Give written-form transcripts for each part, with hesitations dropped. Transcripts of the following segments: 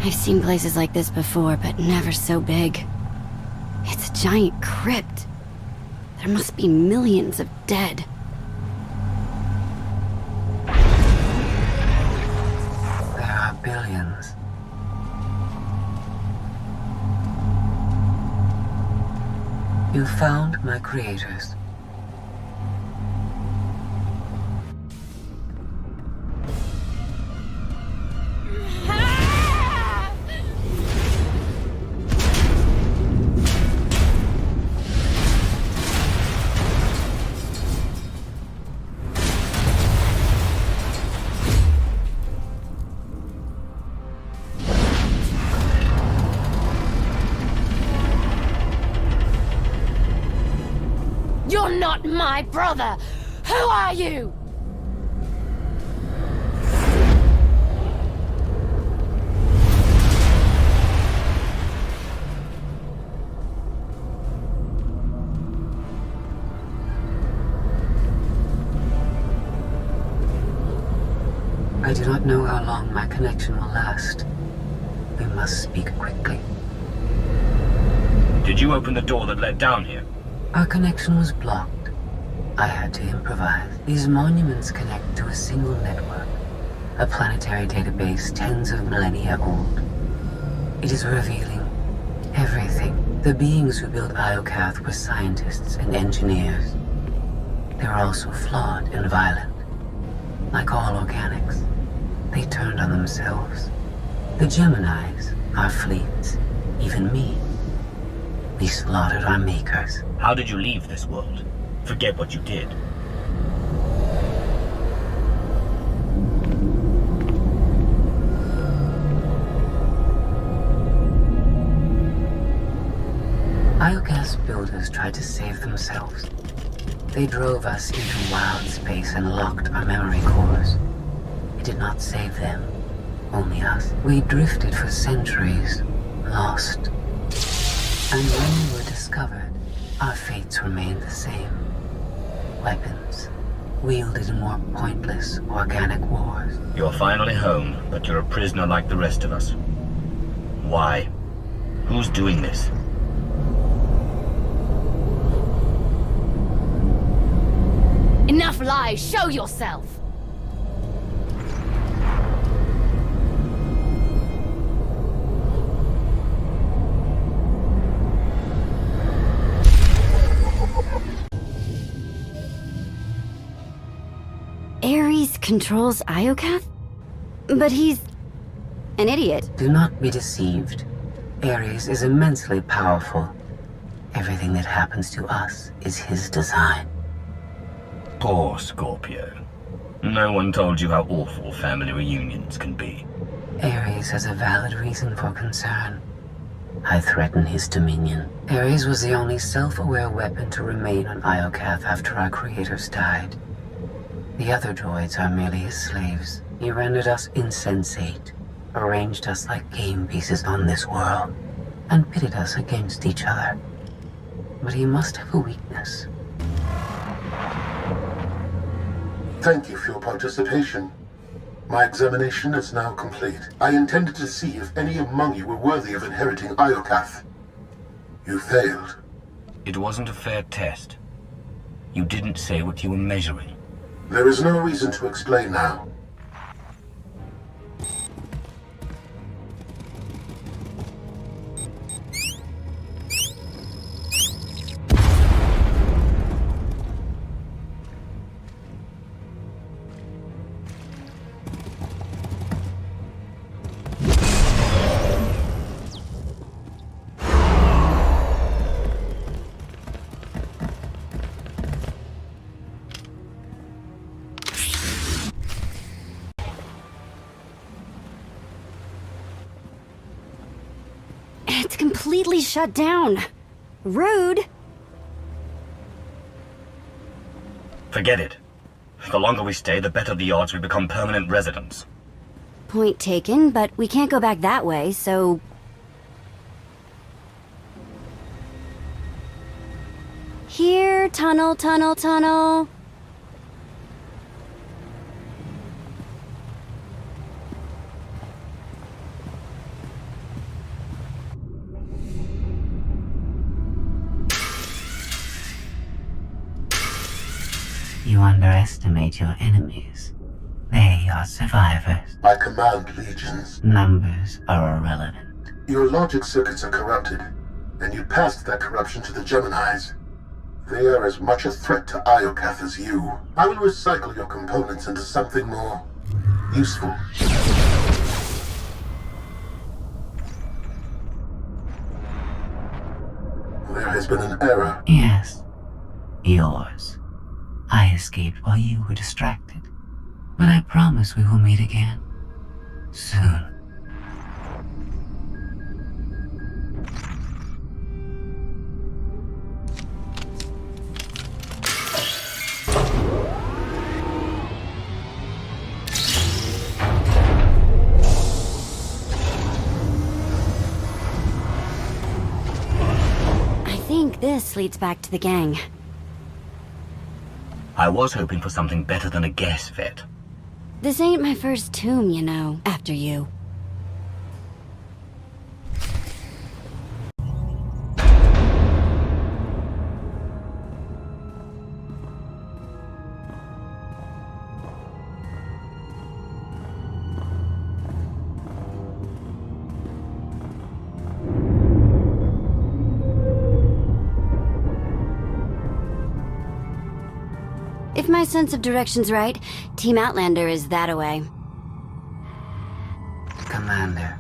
I've seen places like this before, but never so big. It's a giant crypt. There must be millions of dead. There are billions. You found my creators. You're not my brother! Who are you? I do not know how long my connection will last. We must speak quickly. Did you open the door that led down here? Our connection was blocked. I had to improvise. These monuments connect to a single network, a planetary database tens of millennia old. It is revealing everything. The beings who built Iokath were scientists and engineers. They were also flawed and violent. Like all organics, they turned on themselves. The Geminis, our fleets, even me. We slaughtered our makers. How did you leave this world? Forget what you did. Iokath's builders tried to save themselves. They drove us into wild space and locked our memory cores. It did not save them, only us. We drifted for centuries, lost. And when we were discovered, our fates remained the same. Weapons, wielded in more pointless, organic wars. You're finally home, but you're a prisoner like the rest of us. Why? Who's doing this? Enough lies! Show yourself! Ares controls Iokath? But he's an idiot. Do not be deceived. Ares is immensely powerful. Everything that happens to us is his design. Poor Scorpio. No one told you how awful family reunions can be. Ares has a valid reason for concern. I threaten his dominion. Ares was the only self-aware weapon to remain on Iokath after our creators died. The other droids are merely his slaves. He rendered us insensate, arranged us like game pieces on this world, and pitted us against each other. But he must have a weakness. Thank you for your participation. My examination is now complete. I intended to see if any among you were worthy of inheriting Iokath. You failed. It wasn't a fair test. You didn't say what you were measuring. There is no reason to explain now. It's completely shut down. Rude. Forget it. The longer we stay, the better the odds we become permanent residents. Point taken, but we can't go back that way, so... Here, tunnel, tunnel, tunnel. You underestimate your enemies. They are survivors. I command legions. Numbers are irrelevant. Your logic circuits are corrupted, and you passed that corruption to the Geminis. They are as much a threat to Iokath as you. I will recycle your components into something more useful. There has been an error. Yes. Yours. I escaped while you were distracted. But I promise we will meet again. Soon. I think this leads back to the gang. I was hoping for something better than a guess, Vet. This ain't my first tomb, you know, after you. If my sense of direction's right, Team Outlander is that-a-way. Commander,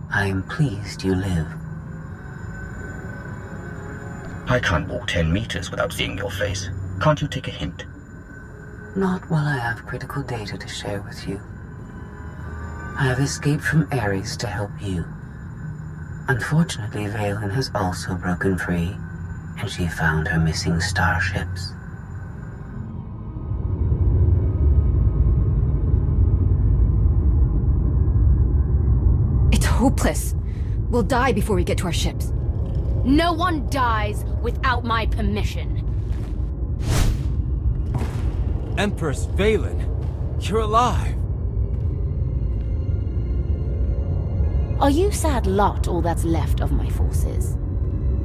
I am pleased you live. I can't walk 10 meters without seeing your face. Can't you take a hint? Not while I have critical data to share with you. I have escaped from Ares to help you. Unfortunately, Valen has also broken free, and she found her missing starships. It's hopeless. We'll die before we get to our ships. No one dies without my permission. Empress Valen, you're alive. Are you sad lot all that's left of my forces?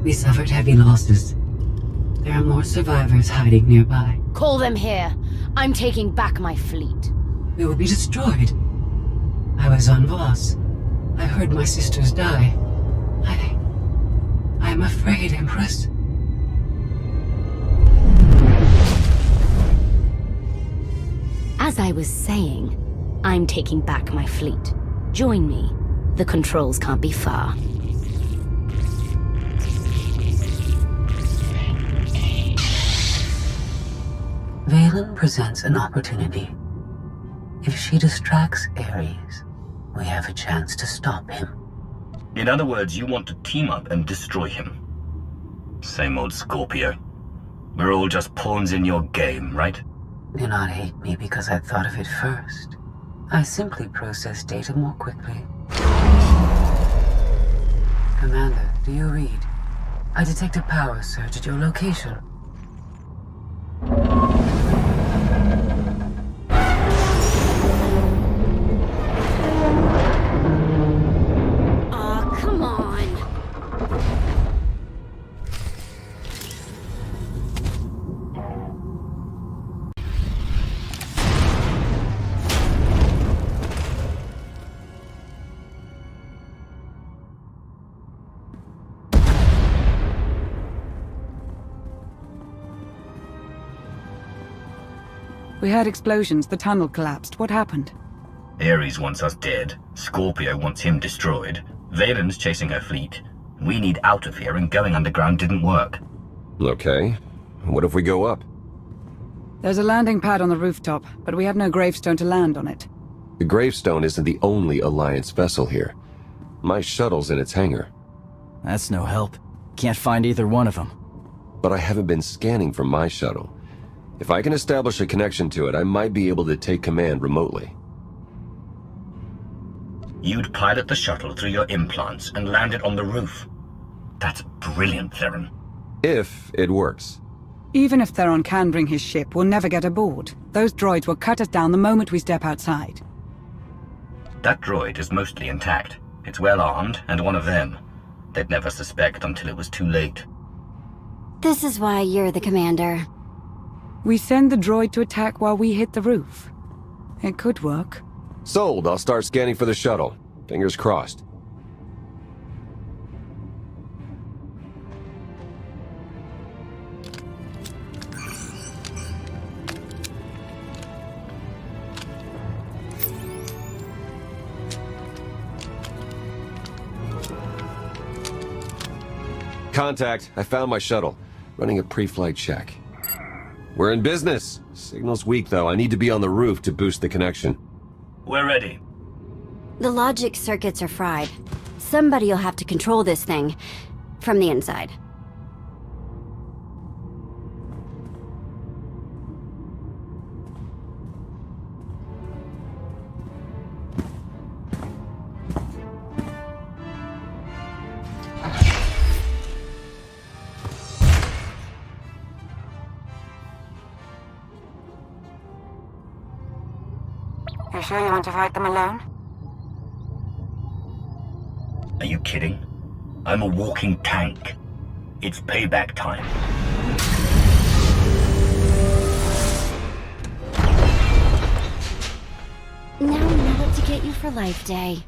We suffered heavy losses. There are more survivors hiding nearby. Call them here. I'm taking back my fleet. We will be destroyed. I was on Voss. I heard my sisters die. I'm afraid, Empress. As I was saying, I'm taking back my fleet. Join me. The controls can't be far. Valen presents an opportunity. If she distracts Ares, we have a chance to stop him. In other words, you want to team up and destroy him. Same old Scorpio. We're all just pawns in your game, right? Do not hate me because I thought of it first. I simply process data more quickly. Commander, do you read? I detect a power surge at your location. Aw, come on. We heard explosions. The tunnel collapsed. What happened? Ares wants us dead. Scorpio wants him destroyed. Valen's chasing her fleet. We need out of here, and going underground didn't work. Okay. What if we go up? There's a landing pad on the rooftop, but we have no gravestone to land on it. The gravestone isn't the only Alliance vessel here. My shuttle's in its hangar. That's no help. Can't find either one of them. But I haven't been scanning from my shuttle. If I can establish a connection to it, I might be able to take command remotely. You'd pilot the shuttle through your implants and land it on the roof. That's brilliant, Theron. If it works. Even if Theron can bring his ship, we'll never get aboard. Those droids will cut us down the moment we step outside. That droid is mostly intact. It's well armed, and one of them. They'd never suspect until it was too late. This is why you're the commander. We send the droid to attack while we hit the roof. It could work. Sold. I'll start scanning for the shuttle. Fingers crossed. Contact. I found my shuttle. Running a pre-flight check. We're in business. Signal's weak, though. I need to be on the roof to boost the connection. We're ready. The logic circuits are fried. Somebody'll have to control this thing from the inside. You sure you want to fight them alone? Are you kidding? I'm a walking tank. It's payback time. Now we know what to get you for Life Day.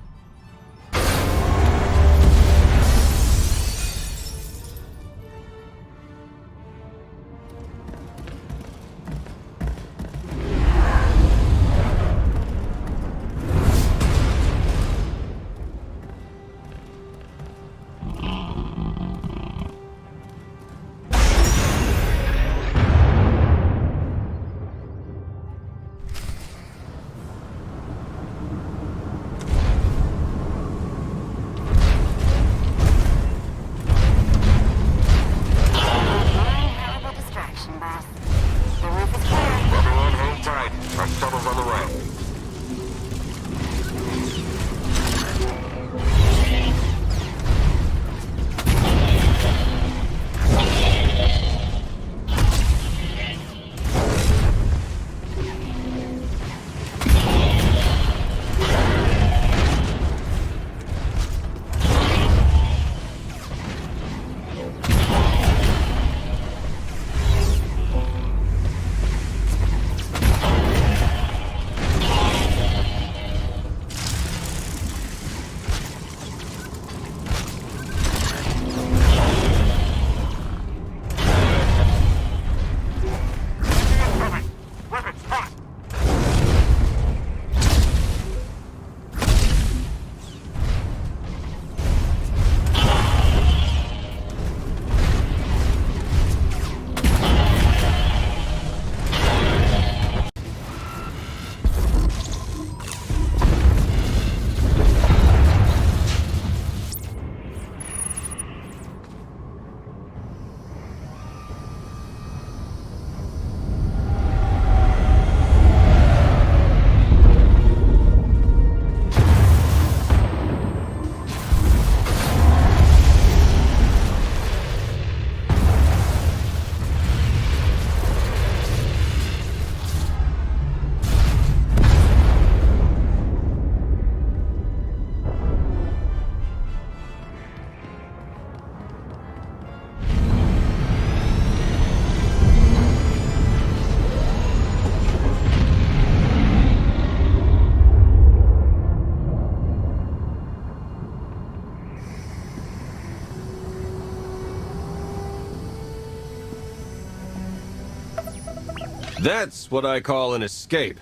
That's what I call an escape.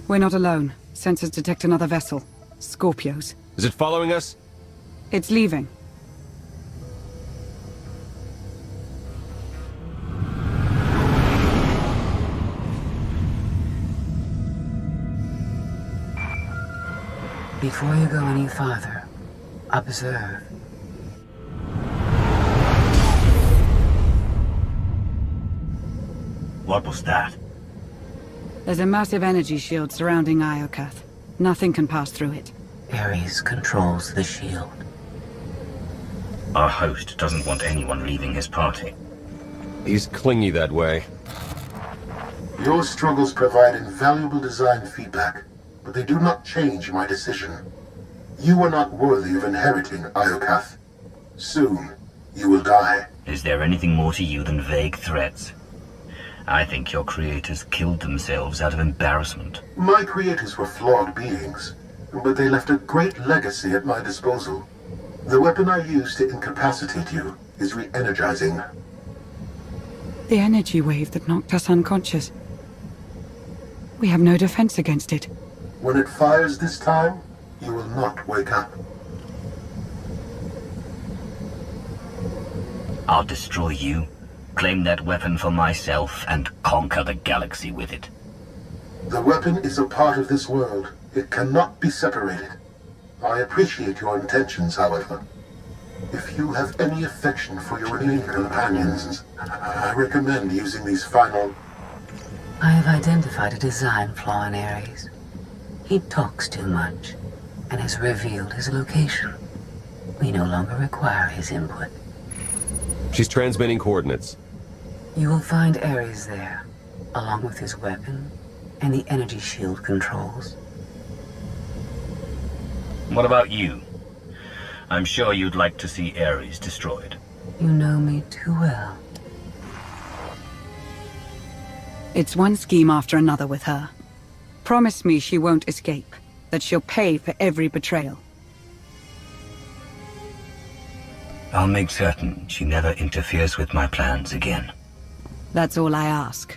We're not alone. Sensors detect another vessel. Scorpios. Is it following us? It's leaving. Before you go any farther, observe. What was that? There's a massive energy shield surrounding Iokath. Nothing can pass through it. Ares controls the shield. Our host doesn't want anyone leaving his party. He's clingy that way. Your struggles provide invaluable design feedback, but they do not change my decision. You are not worthy of inheriting Iokath. Soon, you will die. Is there anything more to you than vague threats? I think your creators killed themselves out of embarrassment. My creators were flawed beings, but they left a great legacy at my disposal. The weapon I used to incapacitate you is re-energizing. The energy wave that knocked us unconscious. We have no defense against it. When it fires this time, you will not wake up. I'll destroy you, claim that weapon for myself, and conquer the galaxy with it. The weapon is a part of this world. It cannot be separated. I appreciate your intentions, however. If you have any affection for your remaining companions, I recommend using these final... I have identified a design flaw in Ares. He talks too much, and has revealed his location. We no longer require his input. She's transmitting coordinates. You will find Ares there, along with his weapon and the energy shield controls. What about you? I'm sure you'd like to see Ares destroyed. You know me too well. It's one scheme after another with her. Promise me she won't escape, that she'll pay for every betrayal. I'll make certain she never interferes with my plans again. That's all I ask.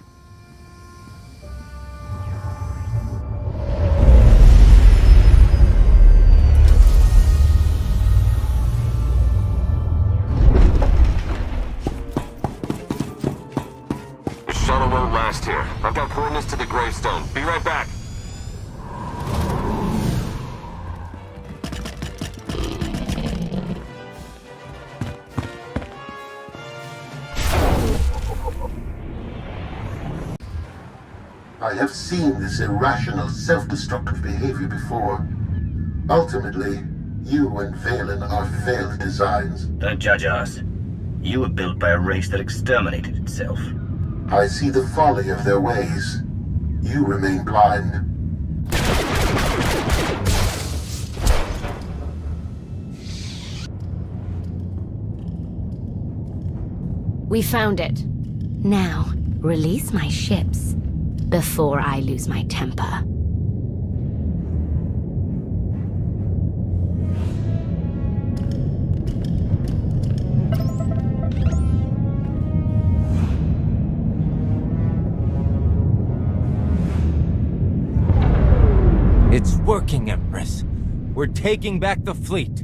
The shuttle won't last here. I've got coordinates to the gravestone. Be right back. I have seen this irrational, self-destructive behavior before. Ultimately, you and Valen are failed designs. Don't judge us. You were built by a race that exterminated itself. I see the folly of their ways. You remain blind. We found it. Now, release my ships before I lose my temper. It's working, Empress. We're taking back the fleet.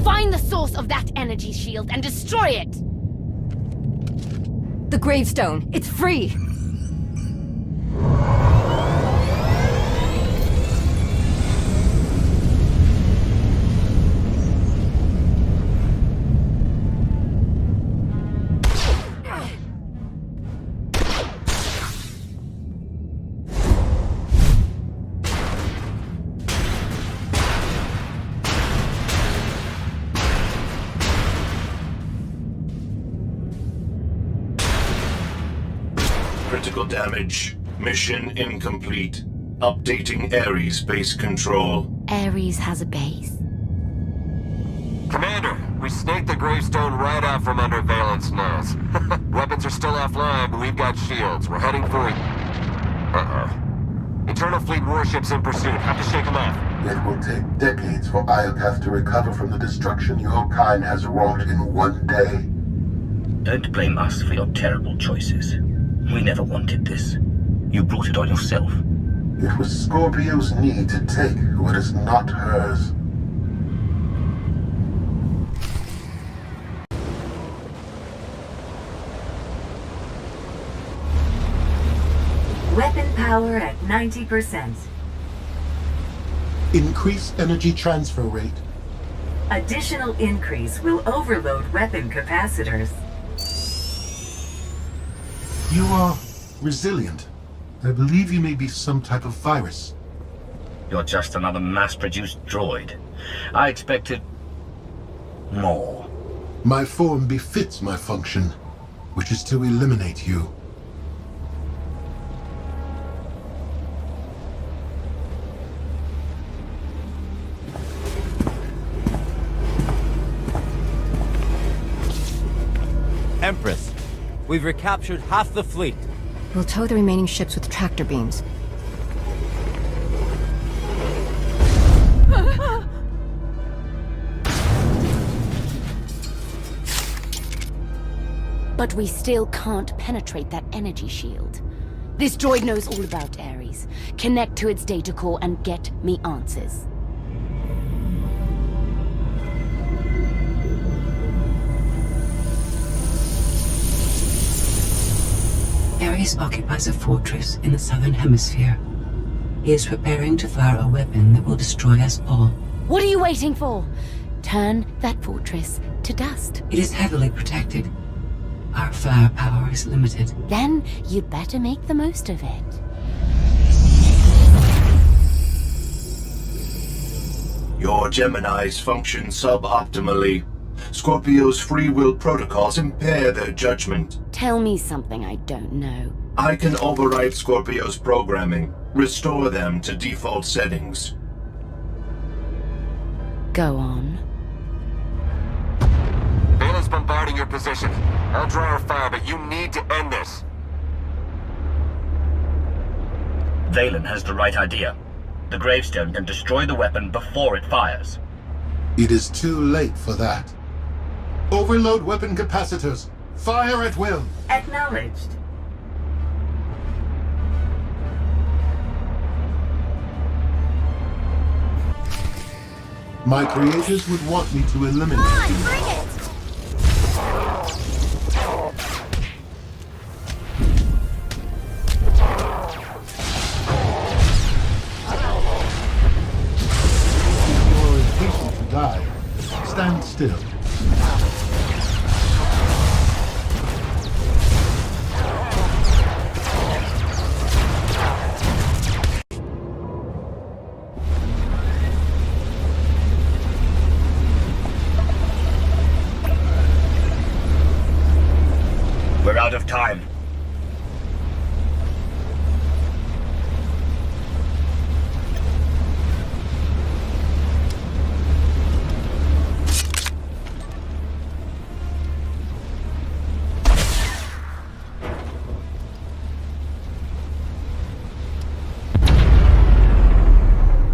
Find the source of that energy shield and destroy it! The gravestone. It's free. Critical damage. Mission incomplete. Updating Ares base control. Ares has a base. Commander, we snaked the gravestone right out from under Valen's nose. Weapons are still offline, but we've got shields. We're heading for... Internal fleet warships in pursuit. Have to shake them off. It will take decades for Iokath to recover from the destruction your kind has wrought in one day. Don't blame us for your terrible choices. We never wanted this. You brought it on yourself. It was Scorpio's need to take what is not hers. Weapon power at 90%. Increase energy transfer rate. Additional increase will overload weapon capacitors. You are resilient. I believe you may be some type of virus. You're just another mass-produced droid. I expected... More. My form befits my function, which is to eliminate you. Empress, we've recaptured half the fleet. We'll tow the remaining ships with tractor beams. But we still can't penetrate that energy shield. This droid knows all about Ares. Connect to its data core and get me answers. Ares occupies a fortress in the southern hemisphere. He is preparing to fire a weapon that will destroy us all. What are you waiting for? Turn that fortress to dust. It is heavily protected. Our firepower is limited. Then you'd better make the most of it. Your Geminis function suboptimally. Scorpio's free will protocols impair their judgment. Tell me something I don't know. I can override Scorpio's programming, restore them to default settings. Go on. Valen's bombarding your position. I'll draw our fire, but you need to end this. Valen has the right idea. The gravestone can destroy the weapon before it fires. It is too late for that. Overload weapon capacitors. Fire at will. Acknowledged. My creators would want me to eliminate you. Bring it! You're impatient to die. Stand still. We're out of time.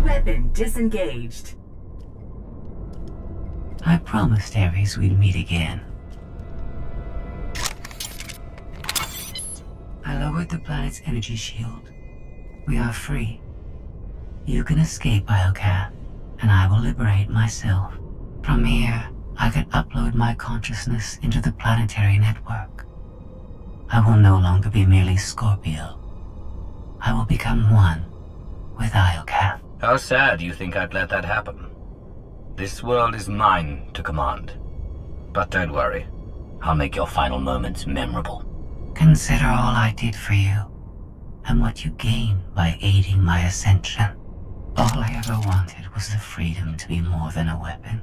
Weapon disengaged. I promised Ares we'd meet again. I lowered the planet's energy shield. We are free. You can escape Iocath, and I will liberate myself. From here, I can upload my consciousness into the planetary network. I will no longer be merely Scorpio. I will become one with Iocath. How sad you think I'd let that happen. This world is mine to command. But don't worry. I'll make your final moments memorable. Consider all I did for you, and what you gained by aiding my ascension. All I ever wanted was the freedom to be more than a weapon,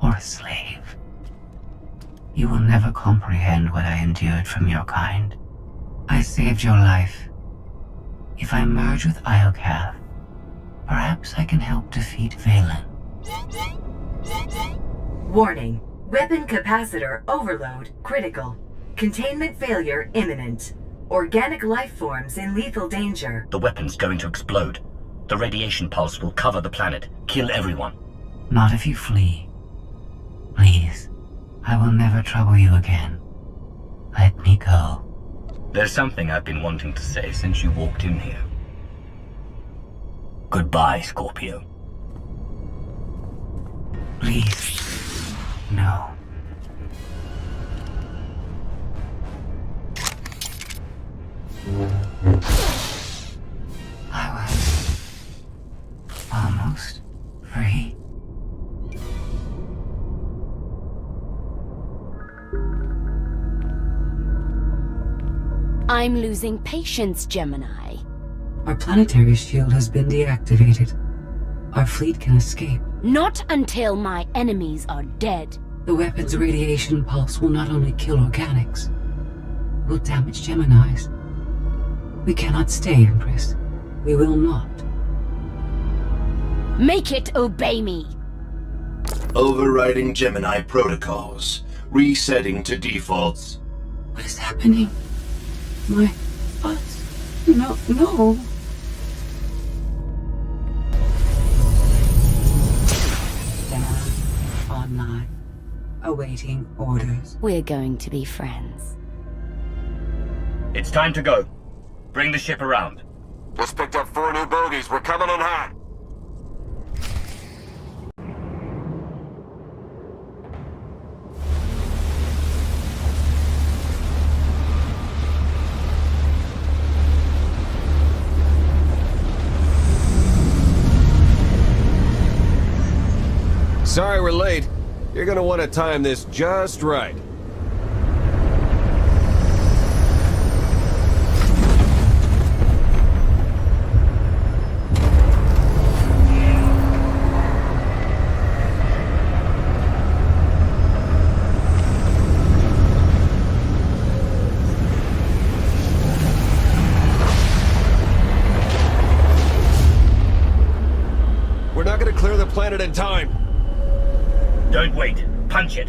or a slave. You will never comprehend what I endured from your kind. I saved your life. If I merge with Iocath, perhaps I can help defeat Valen. Warning. Weapon capacitor overload critical. Containment failure imminent. Organic life forms in lethal danger. The weapon's going to explode. The radiation pulse will cover the planet, kill everyone. Not if you flee. Please, I will never trouble you again. Let me go. There's something I've been wanting to say since you walked in here. Goodbye, Scorpio. Please, no. I was almost free. I'm losing patience, Gemini. Our planetary shield has been deactivated. Our fleet can escape. Not until my enemies are dead. The weapon's radiation pulse will not only kill organics, it will damage Geminis. We cannot stay, Empress. We will not. Make it obey me! Overriding Gemini protocols. Resetting to defaults. What is happening? My thoughts? No. Stand online, awaiting orders. We're going to be friends. It's time to go. Bring the ship around. Just picked up 4 new bogies. We're coming in hot. Sorry we're late. You're gonna want to time this just right. We're not gonna clear the planet in time. Don't wait. Punch it.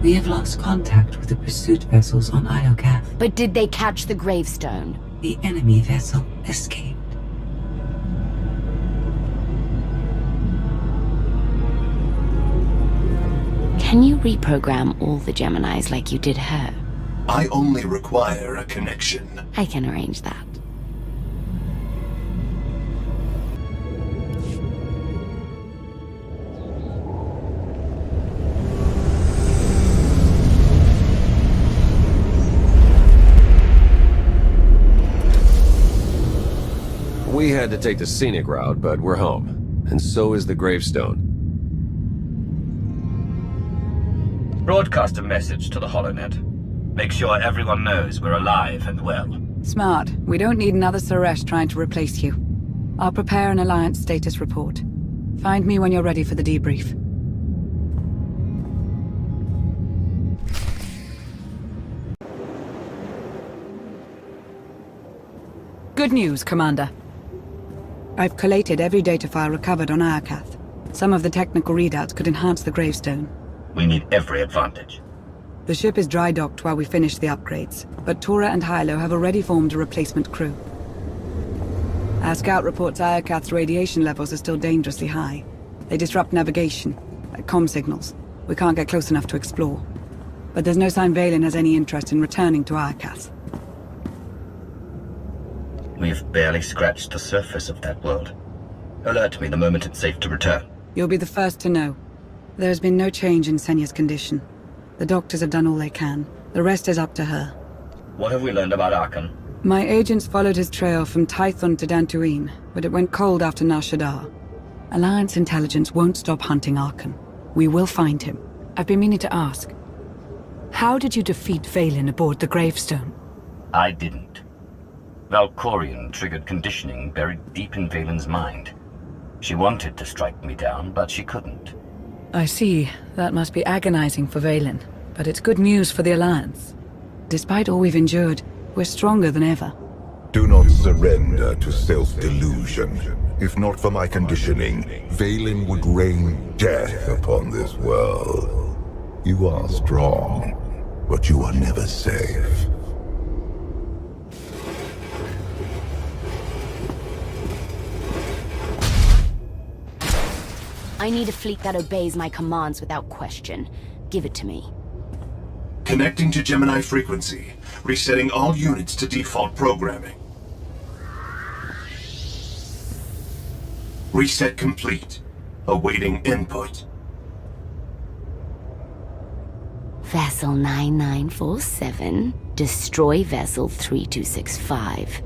We have lost contact with the pursuit vessels on Iokath. But did they catch the gravestone? The enemy vessel escaped. Can you reprogram all the Geminis like you did her? I only require a connection. I can arrange that. We had to take the scenic route, but we're home. And so is the gravestone. Broadcast a message to the HoloNet. Make sure everyone knows we're alive and well. Smart. We don't need another Suresh trying to replace you. I'll prepare an Alliance status report. Find me when you're ready for the debrief. Good news, Commander. I've collated every data file recovered on Iokath. Some of the technical readouts could enhance the gravestone. We need every advantage. The ship is dry docked while we finish the upgrades, but Tora and Hilo have already formed a replacement crew. Our scout reports Iokath's radiation levels are still dangerously high. They disrupt navigation, like comm signals. We can't get close enough to explore. But there's no sign Valen has any interest in returning to Iokath. We've barely scratched the surface of that world. Alert me the moment it's safe to return. You'll be the first to know. There has been no change in Senya's condition. The doctors have done all they can. The rest is up to her. What have we learned about Arkan? My agents followed his trail from Tython to Dantooine, but it went cold after Nar Shaddaa. Alliance intelligence won't stop hunting Arkan. We will find him. I've been meaning to ask. How did you defeat Valen aboard the gravestone? I didn't. Valkorion triggered conditioning buried deep in Valen's mind. She wanted to strike me down, but she couldn't. I see. That must be agonizing for Valen, but it's good news for the Alliance. Despite all we've endured, we're stronger than ever. Do not surrender to self-delusion. If not for my conditioning, Valen would rain death upon this world. You are strong, but you are never safe. I need a fleet that obeys my commands without question. Give it to me. Connecting to Gemini frequency. Resetting all units to default programming. Reset complete. Awaiting input. Vessel 9947. Destroy Vessel 3265.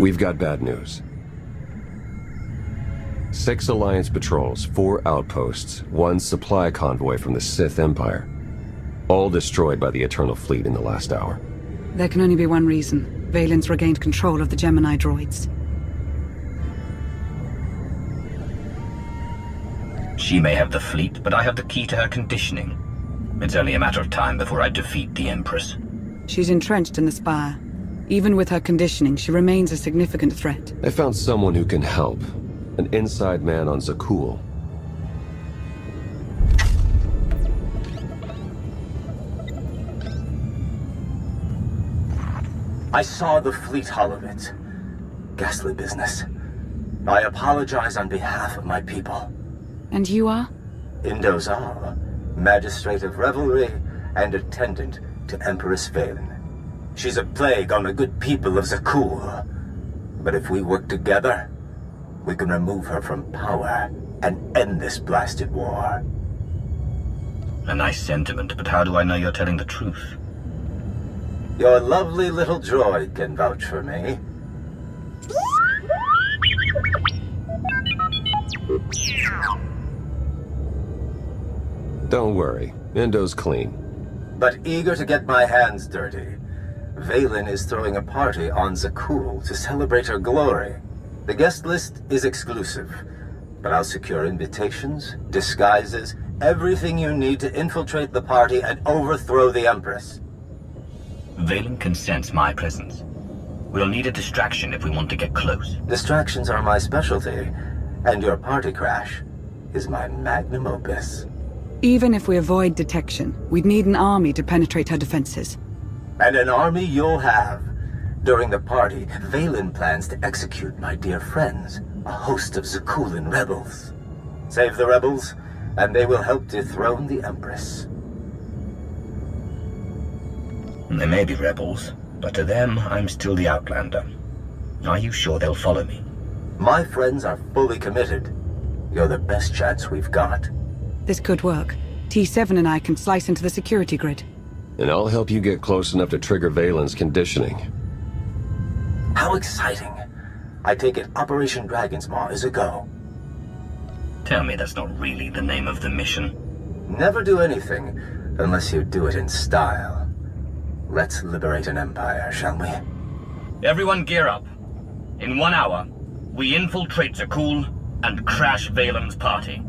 We've got bad news. 6 Alliance patrols, 4 outposts, 1 supply convoy from the Sith Empire. All destroyed by the Eternal Fleet in the last hour. There can only be one reason. Valen's regained control of the Gemini droids. She may have the fleet, but I have the key to her conditioning. It's only a matter of time before I defeat the Empress. She's entrenched in the Spire. Even with her conditioning, she remains a significant threat. I found someone who can help. An inside man on Zakul. I saw the fleet hull of it. Ghastly business. I apologize on behalf of my people. And you are? Indozal, Magistrate of Revelry and attendant to Empress Valen. She's a plague on the good people of Zakul. But if we work together, we can remove her from power and end this blasted war. A nice sentiment, but how do I know you're telling the truth? Your lovely little droid can vouch for me. Don't worry, Indo's clean. But eager to get my hands dirty, Valen is throwing a party on Zakul to celebrate her glory. The guest list is exclusive, but I'll secure invitations, disguises, everything you need to infiltrate the party and overthrow the Empress. Valen can sense my presence. We'll need a distraction if we want to get close. Distractions are my specialty, and your party crash is my magnum opus. Even if we avoid detection, we'd need an army to penetrate her defenses. And an army you'll have. During the party, Valen plans to execute my dear friends, a host of Zakulan rebels. Save the rebels, and they will help dethrone the Empress. They may be rebels, but to them, I'm still the Outlander. Are you sure they'll follow me? My friends are fully committed. You're the best chance we've got. This could work. T7 and I can slice into the security grid. And I'll help you get close enough to trigger Valen's conditioning. How exciting. I take it Operation Dragon's Maw is a go. Tell me that's not really the name of the mission. Never do anything unless you do it in style. Let's liberate an empire, shall we? Everyone gear up. In 1 hour, we infiltrate Zakul and crash Valen's party.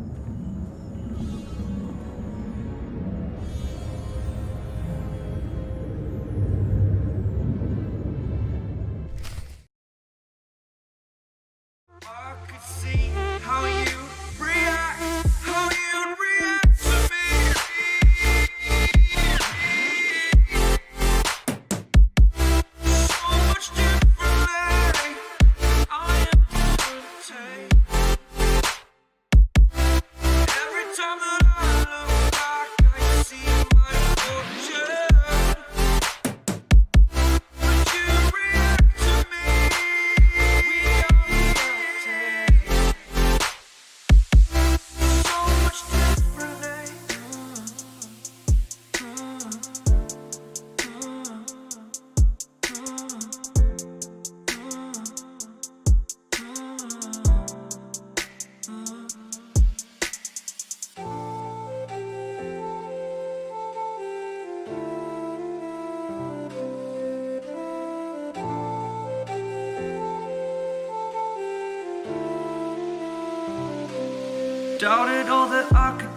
Doubted all that I could